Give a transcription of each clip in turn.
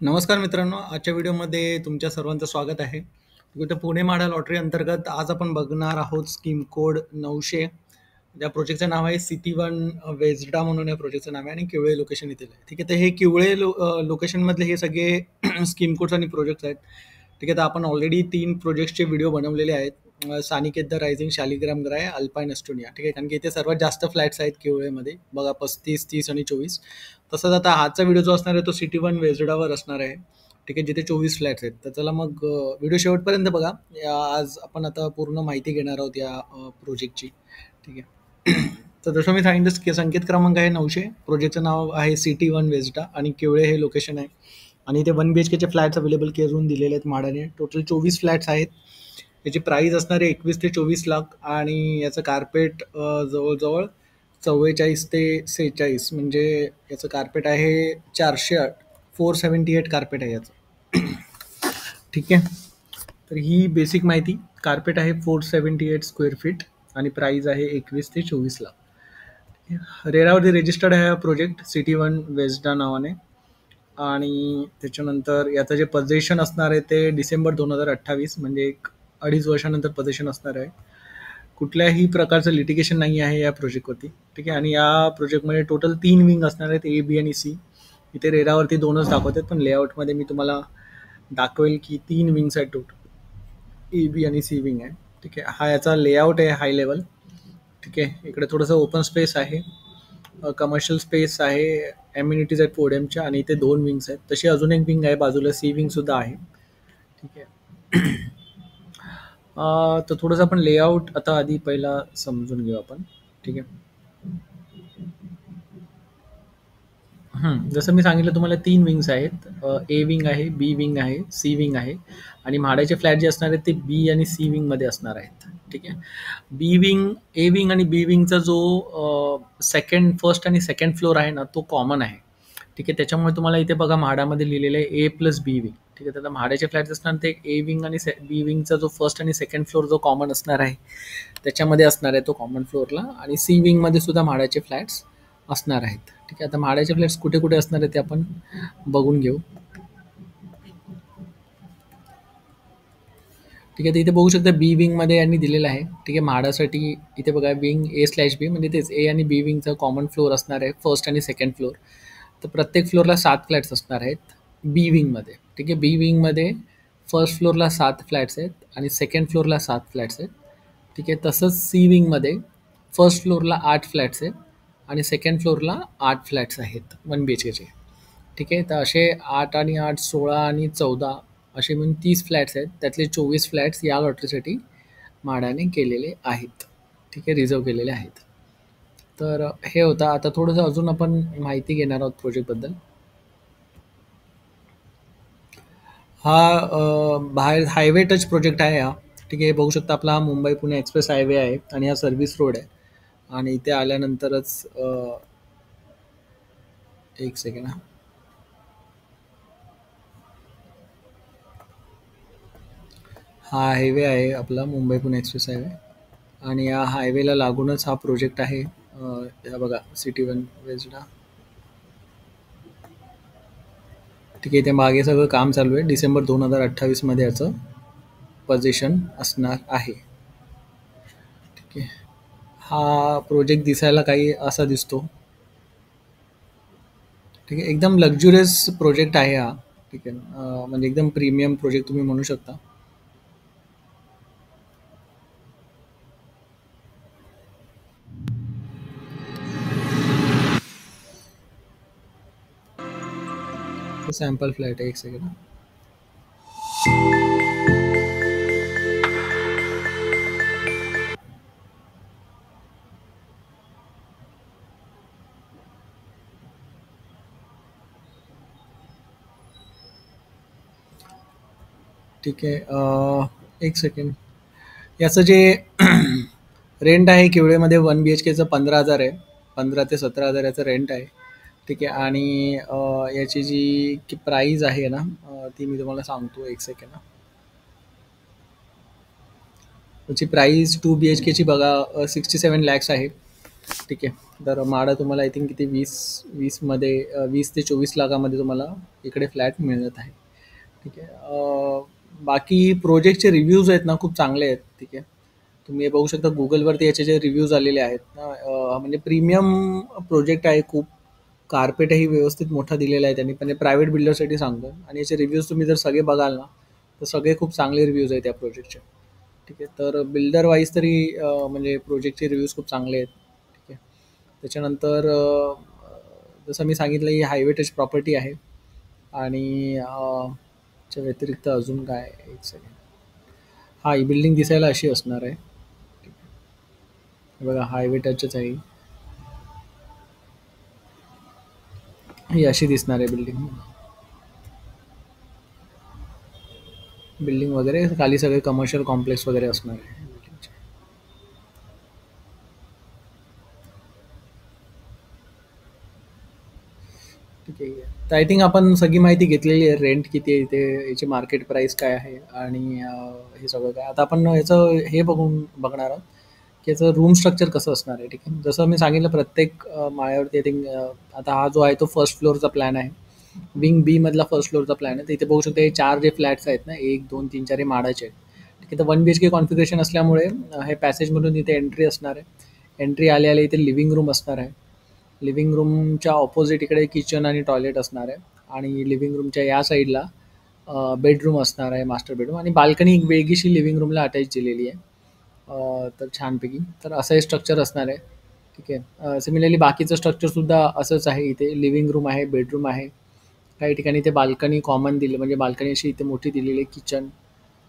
नमस्कार मित्रांनो, आजच्या व्हिडिओमध्ये तुमच्या सर्वांचं स्वागत आहे. इथे पुणे म्हाडा लॉटरी अंतर्गत आज आपण बघणार आहोत स्कीम कोड 900. त्या प्रोजेक्टचं नाव आहे सिटी वन वेजडा म्हणून या प्रोजेक्टचं नाव आहे आणि किवळे लोकेशन येथील आहे. ठीक आहे, तर हे किवळे लोकेशनमधले हे सगळे स्कीम कोड्स आणि प्रोजेक्ट्स आहेत. ठीक आहे, तर आपण ऑलरेडी 3 प्रोजेक्ट्सचे व्हिडिओ बनवलेले आहेत. Saniket the Rising, Shaligram Grey, Alpine Estonia. ठीक आहे, कारण की इथे सर्वात जास्त फ्लॅट्स आहेत किवळेमध्ये. बघा 35, 30 आणि 24. तसंच आता आजचा व्हिडिओ जो असणार आहे तो सिटी वन वेजडावर असणार आहे. ठीक आहे, जिथे 24 फ्लॅट्स आहेत. तर चला मग व्हिडिओ शेवटपर्यंत बघा. आज आपण आता पूर्ण माहिती घेणार आहोत या प्रोजेक्टची. ठीक आहे. तर जसं मी सांगितलं की संकेत क्रमांक आहे 900. प्रोजेक्टचं नाव आहे सिटी वन वेजडा आणि केवळे हे लोकेशन आहे. आणि इथे 1 BHKचे फ्लॅट्स अवेलेबल करून दिलेले आहेत म्हाडाने. टोटल 24 फ्लॅट्स आहेत. याची प्राईस असणार आहे 21 ते 24 लाख आणि याचं कार्पेट जवळजवळ 44 ते 46, म्हणजे याचं कार्पेट आहे 478 कार्पेट आहे याचं. ठीक आहे, तर ही बेसिक माहिती. कार्पेट आहे 478 स्क्वेअर फीट आणि प्राईज आहे 21 ते 24 लाख. रेरावरती रजिस्टर्ड आहे हा प्रोजेक्ट सिटी वन वेस्डा नावाने. आणि त्याच्यानंतर याचं जे पोझिशन असणार आहे ते डिसेंबर 2028, म्हणजे 2.5 वर्षानंतर पोझिशन असणार आहे. कुठल्याही प्रकारचं लिटिगेशन नाही आहे या प्रोजेक्टवरती. ठीक आहे, आणि या प्रोजेक्टमध्ये टोटल 3 विंग असणार आहेत, ए, बी आणि सी. इथे रेरावरती 2च दाखवतात, पण लेआउटमध्ये मी तुम्हाला दाखवेल की 3 विंग्स आहेत टोटल. ए, बी आणि सी विंग आहे. ठीक आहे, हा याचा लेआउट आहे हाय लेवल. ठीक आहे, इकडे थोडंसं ओपन स्पेस आहे, कमर्शियल स्पेस आहे, एम्युनिटीज आहेत पोडियमच्या, आणि इथे 2 विंग्स आहेत. तशी अजून एक विंग आहे बाजूला, सी विंग सुद्धा आहे. ठीक आहे. तर थोडंसं आपण लेआउट आता आधी पहिला समजून घेऊ आपण. ठीक आहे. जसं मी सांगितलं तुम्हाला 3 विंग्स आहेत. ए विंग आहे, बी विंग आहे, सी विंग आहे. आणि म्हाडाचे फ्लॅट जे असणार आहेत ते बी आणि सी विंगमध्ये असणार आहेत. ठीक आहे. बी विंग, ए विंग आणि बी विंगचा जो फर्स्ट आणि सेकंड फ्लोर आहे ना, तो कॉमन आहे. ठीक आहे, त्याच्यामुळे तुम्हाला इथे बघा म्हाडामध्ये लिहिलेलं आहे ए प्लस बी विंग. ठीक आहे, तर म्हाडाचे फ्लॅट्स असणार ते ए विंग आणि बी विंगचा जो फर्स्ट आणि सेकंड फ्लोर जो कॉमन असणार आहे त्याच्यामध्ये असणार आहे तो कॉमन फ्लोअरला. आणि सी विंगमध्ये सुद्धा म्हाडाचे फ्लॅट्स असणार आहेत. ठीक आहे, आता म्हाडाचे फ्लॅट्स कुठे कुठे असणार आहेत ते आपण बघून घेऊ. ठीक आहे, तर इथे बघू शकता बी विंगमध्ये यांनी दिलेलं आहे. ठीक आहे, म्हाडासाठी इथे बघा विंग ए स्लॅश बी, म्हणजे तेच ए आणि बी विंगचा कॉमन फ्लोअर असणार आहे, फर्स्ट आणि सेकंड फ्लोअर. तर प्रत्येक फ्लोअरला 7 फ्लॅट्स असणार आहेत बी विंगमध्ये. ठीक आहे, बी विंगमध्ये फर्स्ट फ्लोअरला 7 फ्लॅट्स आहेत आणि सेकंड फ्लोअरला 7 फ्लॅट्स आहेत. ठीक आहे, तसंच सी विंगमध्ये फर्स्ट फ्लोअरला 8 फ्लॅट्स आहेत आणि सेकंड फ्लोअरला 8 फ्लॅट्स आहेत 1 BHKचे. ठीक आहे, तर असे 8 आणि 8 16 आणि 14 असे मिळून 30 फ्लॅट्स आहेत. त्यातले 24 फ्लॅट्स या लॉटरीसाठी म्हाडाने केलेले आहेत. ठीक आहे, रिझर्व केलेले आहेत. तर हे होतं. आता थोडंसं अजून आपण माहिती घेणार आहोत प्रोजेक्टबद्दल. हा बाहेर हायवे टच प्रोजेक्ट आहे हा. ठीक आहे, बघू शकता आपला हा मुंबई पुणे एक्सप्रेस हायवे आहे आणि हा सर्व्हिस रोड आहे. आणि इथे आल्यानंतरच एक सेकंड. हा हायवे आहे आपला मुंबई पुणे एक्सप्रेस हायवे. आणि या हायवेला लागूनच हा प्रोजेक्ट आहे. हा बघा सिटी वन वेजडा. ठीक आहे, इथे मागे सगळं काम चालू आहे. डिसेंबर 2028मध्ये याचं पोझिशन असणार आहे. ठीक आहे, हा प्रोजेक्ट दिसायला काही असा दिसतो. ठीक आहे, एकदम लक्झुरियस प्रोजेक्ट आहे हा. ठीक आहे, म्हणजे एकदम प्रीमियम प्रोजेक्ट तुम्ही म्हणू शकता. सॅम्पल फ्लॅट आहे, एक सेकंड. ठीक आहे, एक सेकंड. याचं जे रेंट आहे किवळेमध्ये 1 BHKचं 15,000 आहे. 15 ते 17,000 याचं रेंट आहे. ठीक आहे, आणि याची जी की प्राईज आहे ना, ती मी तुम्हाला सांगतो, एक सेकंड. त्याची प्राईस 2 BHKची बघा 67 लॅक्स आहे. ठीक आहे. तर माडा तुम्हाला आय थिंक किती 20मध्ये 20 ते 24 लाखामध्ये तुम्हाला इकडे फ्लॅट मिळत आहे. ठीक आहे. बाकी प्रोजेक्टचे रिव्ह्यूज आहेत ना खूप चांगले आहेत. ठीक आहे. तुम्ही हे बघू शकता Googleवरती याचे जे रिव्ह्यूज आलेले आहेत ना, म्हणजे प्रीमियम प्रोजेक्ट आहे खूप. कार्पेटही व्यवस्थित मोठा दिलेला आहे त्यांनी, पण प्रायव्हेट बिल्डरसाठी सांगतो आणि याचे रिव्ह्यूज तुम्ही जर सगळे बघाल ना, तर सगळे खूप चांगले रिव्ह्यूज आहेत त्या प्रोजेक्टचे. ठीक आहे. तर बिल्डर वाईज तरी म्हणजे प्रोजेक्टचे रिव्ह्यूज खूप चांगले आहेत. ठीक आहे. त्याच्यानंतर जसं मी सांगितलं ही हायवे टच प्रॉपर्टी आहे. आणि च्या व्यतिरिक्त अजून काय, एक सेकंड. हा, ही बिल्डिंग दिसायला अशी असणार आहे. हे बघा, हायवे टचच आहे. ही अशी दिसणार आहे बिल्डिंग. बिल्डिंग वगैरे खाली सगळे कमर्शियल कॉम्प्लेक्स वगैरे असणार आहे buildingचे. ठीक आहे. तर आय थिंक आपण सगळी माहिती घेतलेली आहे. रेंट किती आहे इथे, याची मार्केट प्राइस काय आहे आणि हे सगळं काय. आता आपण याचं हे बघणार आहोत की याचं रूम स्ट्रक्चर कसं असणार आहे. ठीक आहे. जसं मी सांगितलं प्रत्येक माळ्यावरती आय थिंक आता हा जो आहे तो फर्स्ट फ्लोअरचा प्लॅन आहे. विंग बी मधला फर्स्ट फ्लोअरचा प्लॅन आहे. तर इथे बघू शकता हे 4 जे फ्लॅट्स आहेत ना, 1, 2, 3, 4 हे माडाचे आहेत. ठीक आहे. तर 1 BHK कॉन्फिगरेशन असल्यामुळे हे पॅसेजमधून इथे एंट्री असणार आहे. एंट्री आल्या इथे लिव्हिंग रूम असणार आहे. लिव्हिंग रूमच्या ऑपोजिट इकडे किचन आणि टॉयलेट असणार आहे. आणि लिव्हिंग रूमच्या या साईडला बेडरूम असणार आहे, मास्टर बेडरूम, आणि बाल्कनी एक वेगळीशी लिव्हिंग रूमला अटॅच दिलेली आहे. तर छानपैकी तर असं हे स्ट्रक्चर असणार आहे. ठीक आहे. सिमिलरली बाकीचं स्ट्रक्चरसुद्धा असंच आहे. इथे लिव्हिंग रूम आहे, बेडरूम आहे. काही ठिकाणी इथे बाल्कनी कॉमन दिली, म्हणजे बाल्कनी अशी इथे मोठी दिलेली आहे, किचन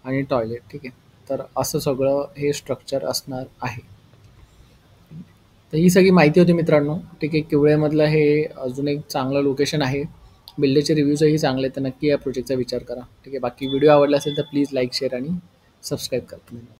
आणि टॉयलेट. ठीक आहे. तर असं सगळं हे स्ट्रक्चर असणार आहे. तर ही सगळी माहिती होती मित्रांनो. ठीक आहे. किवळेमधलं हे अजून एक चांगलं लोकेशन आहे. बिल्डरचे रिव्ह्यूजही चांगले आहेत, तर नक्की या प्रोजेक्टचा विचार करा. ठीक आहे. बाकी व्हिडिओ आवडला असेल तर प्लीज लाईक, शेअर आणि सबस्क्राईब करा.